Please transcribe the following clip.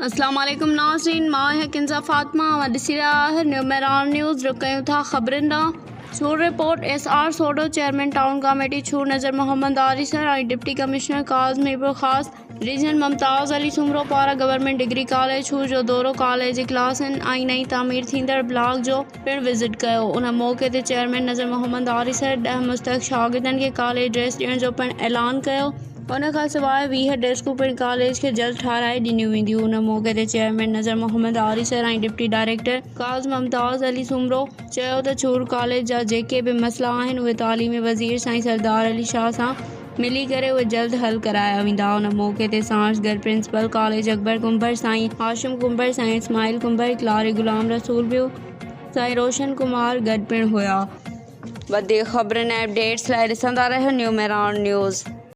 अस्सलाम वालेकुम नाज़रीन, मां है किंजा फातिमा न्यूमेरान न्यूज़ रुकयूं था खबरन छूर रिपोर्ट SR सोडो चेयरमैन टाउन कमेटी छूर नज़र मोहम्मद आरिसर और डिप्टी कमिश्नर काज़ मीरपुर खास रीजन मुमताज़ अली सुमरो पारा गवर्नमेंट डिग्री कॉलेज छूर जो दौरो कॉलेज क्लासन आई नई तामीर थींदड़ ब्लॉक जो पिण विज़िट कयो। उन मौके ते चेयरमैन नज़र मोहम्मद आरिसर 10 मुस्तक शागिर्दनि खे कॉलेज ड्रेस ॾियण जो पिण ऐलान कयो। उन खां सवाइ 20 डेस्कूं पिण कॉलेज खे जल्द ठाराए ॾिनियूं वेंदियूं। उन मौके ते चेयरमैन नज़र मोहम्मद आरिसर ऐं डिप्टी डायरेक्टर काज़ मुमताज़ अली सुमरो चयो त छूर कॉलेज जा जेके बि मसइला आहिनि उहे तालीमी वज़ीर साईं सरदार अली शाह सां मिली करे उहे जल्द हल कराया वेंदा। उन मौके ते सांस गॾु प्रिंसिपल कॉलेज अकबर कुंबर साईं हाशिम कुंबर साईं इस्माइल कुंबर क्लारी गुलाम रसूल ॿियो साईं रोशन कुमार गॾु पिण हुआ। वधीक ख़बरनि ऐं अपडेट्स लाइ ॾिसंदा रहियो न्यूमेरान न्यूज़।